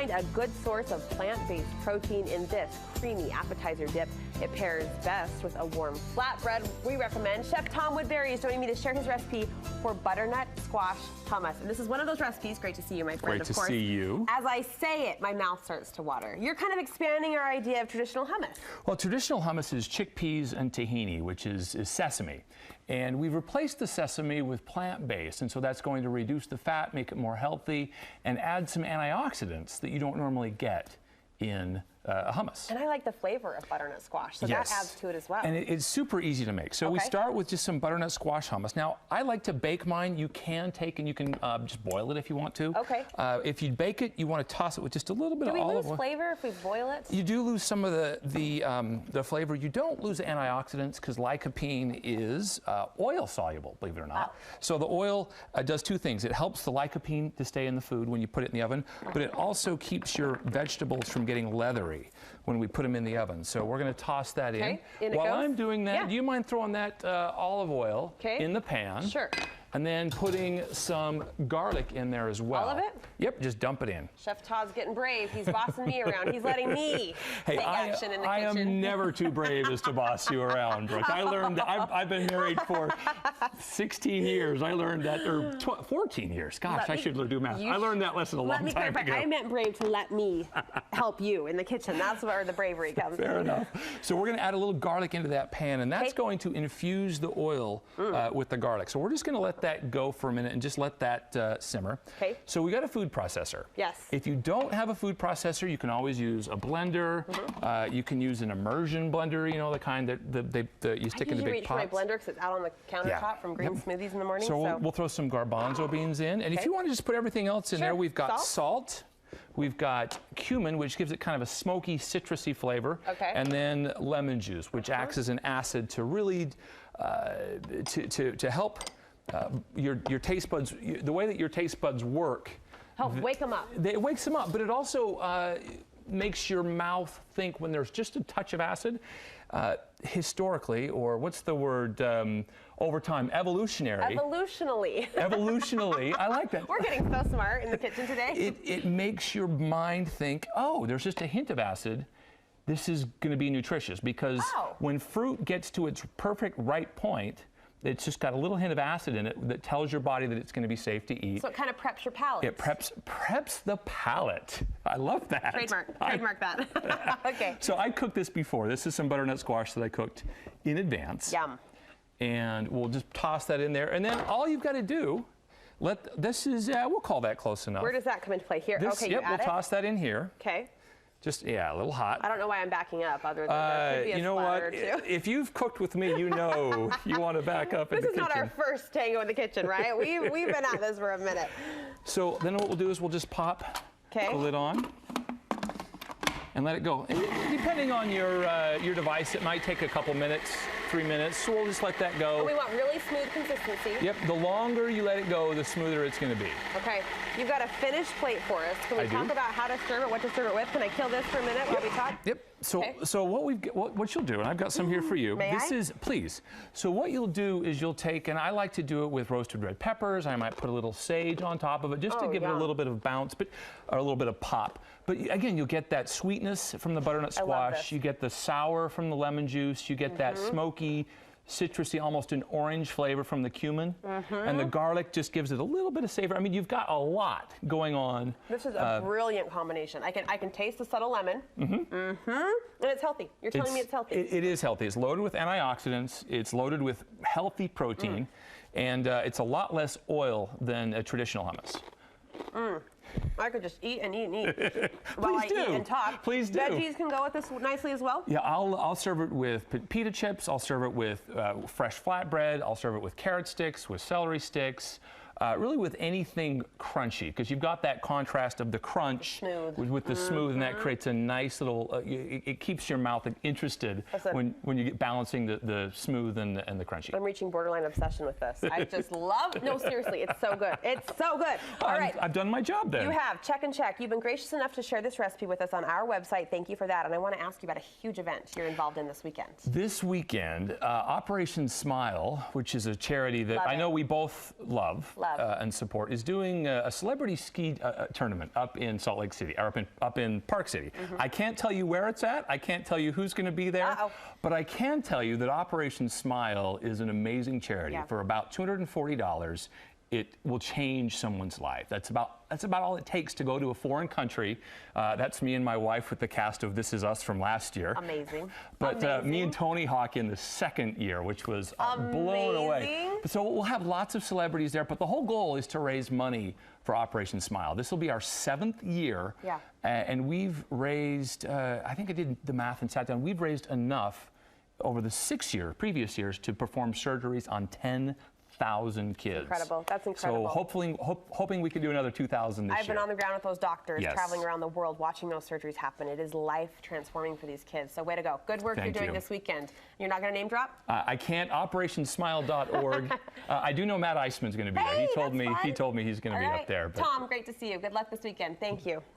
find a good source of plant-based protein in this creamy appetizer dip. It pairs best with a warm flatbread. We recommend. Chef Tom Woodbury is joining me to share his recipe for butternut squash hummus. And this is one of those recipes. Great to see you, my friend. Great to see you. As I say it, my mouth starts to water. You're kind of expanding our idea of traditional hummus. Well, traditional hummus is chickpeas and tahini, which is sesame. And we've replaced the sesame with plant-based, and so that's going to reduce the fat, make it more healthy, and add some antioxidants that you don't normally get in hummus. And I like the flavor of butternut squash, so yes. that adds to it as well. And it's super easy to make. So we start with just some butternut squash hummus. Now, I like to bake mine. You can take and you can just boil it if you want to. Okay. If you bake it, you want to toss it with just a little bit of olive oil. Do we lose flavor if we boil it? You do lose some of the flavor. You don't lose the antioxidants because lycopene is oil soluble, believe it or not. Oh. So the oil does two things. It helps the lycopene to stay in the food when you put it in the oven, but it also keeps your vegetables from getting leathery when we put them in the oven. So we're going to toss that in. While I'm doing that, do you mind throwing that olive oil in the pan? Sure. And then putting some garlic in there as well. All of it? Yep, just dump it in. Chef Todd's getting brave. He's bossing me around. He's letting me take action in the kitchen. I am never too brave as to boss you around, Brooke. I learned that. I've been married for 16 years. I learned that, or 14 years. Gosh, I should do math. I learned that lesson a long time ago. I meant brave to let me help you in the kitchen. That's where the bravery comes. Fair enough. So we're going to add a little garlic into that pan, and that's going to infuse the oil with the garlic. So we're just going to let that go for a minute and just let that simmer. Okay. So we got a food processor. Yes. If you don't have a food processor, you can always use a blender. You can use an immersion blender, you know, the kind that you stick in the big pots. I usually reach for my blender because it's out on the countertop from green smoothies in the morning. So we'll throw some garbanzo beans in. And if you want to just put everything else in there, we've got salt. We've got cumin, which gives it kind of a smoky, citrusy flavor. And then lemon juice, which acts as an acid to really to help your taste buds, the way that your taste buds work. Help wake them up. It wakes them up, but it also makes your mouth think when there's just a touch of acid. Historically, or what's the word, over time, evolutionary. Evolutionally, I like that. We're getting so smart in the kitchen today. It makes your mind think, oh, there's just a hint of acid. This is going to be nutritious, because when fruit gets to its perfect right point, it's just got a little hint of acid in it that tells your body that it's going to be safe to eat. So it kind of preps your palate. It preps the palate. I love that. Trademark that. Okay. So I cooked this before. This is some butternut squash that I cooked in advance. Yum. And we'll just toss that in there. And then all you've got to do, we'll call that close enough. Where does that come into play? Here? Okay, yep, we'll toss that in here. Okay. Just, a little hot. I don't know why I'm backing up, other than there could be a you know what? or two. If you've cooked with me, you know you want to back up in the kitchen. This is not our first tango in the kitchen, right? We've been at this for a minute. So then what we'll do is we'll just pop the lid on and let it go. And depending on your device, it might take a couple minutes, 3 minutes, so we'll just let that go. And we want really smooth consistency. Yep, the longer you let it go, the smoother it's going to be. Okay, you've got a finished plate for us. Can we talk about how to serve it, what to serve it with? Can I kill this for a minute while we talk? Yep. So what you'll do, and I've got some here for you. Please. So what you'll do is you'll take, and I like to do it with roasted red peppers. I might put a little sage on top of it just to give it a little bit of bounce, or a little bit of pop. But again, you'll get that sweetness from the butternut squash. You get the sour from the lemon juice. You get that smoky, citrusy, almost an orange flavor from the cumin. And the garlic just gives it a little bit of savor. I mean, you've got a lot going on. This is a brilliant combination. I can taste the subtle lemon. And it's healthy. You're telling me it's healthy. It is healthy. It's loaded with antioxidants. It's loaded with healthy protein. And it's a lot less oil than a traditional hummus. I could just eat and eat and eat while I eat and talk. Please do. Veggies can go with this nicely as well? Yeah, I'll serve it with pita chips. I'll serve it with fresh flatbread. I'll serve it with carrot sticks, with celery sticks. Really with anything crunchy, because you've got that contrast of the crunch with the smooth, and that creates a nice little, it keeps your mouth interested when you get balancing the smooth and the crunchy. I'm reaching borderline obsession with this. I just love, no, seriously, it's so good. It's so good. All right. I've done my job then. You have, check and check. You've been gracious enough to share this recipe with us on our website. Thank you for that. And I want to ask you about a huge event you're involved in this weekend. This weekend, Operation Smile, which is a charity that I know we both love. and support is doing a celebrity ski tournament up in Salt Lake City, or up in Park City. I can't tell you where it's at. I can't tell you who's going to be there. But I can tell you that Operation Smile is an amazing charity. For about $240. It will change someone's life. That's about all it takes to go to a foreign country. That's me and my wife with the cast of This Is Us from last year. Amazing. But me and Tony Hawk in the second year, which was blown away. So we'll have lots of celebrities there, but the whole goal is to raise money for Operation Smile. This will be our 7th year, and we've raised, I think I did the math and sat down, we've raised enough over the previous years to perform surgeries on 10,000 kids. Incredible. That's incredible. So hoping we can do another 2,000 this year. I've been on the ground with those doctors, traveling around the world, watching those surgeries happen. It is life transforming for these kids. So way to go. Good work you're doing this weekend. You're not going to name drop? I can't. OperationSmile.org. I do know Matt Eisman's going to be there. He told me he's going to be up there. Tom, great to see you. Good luck this weekend. Thank you.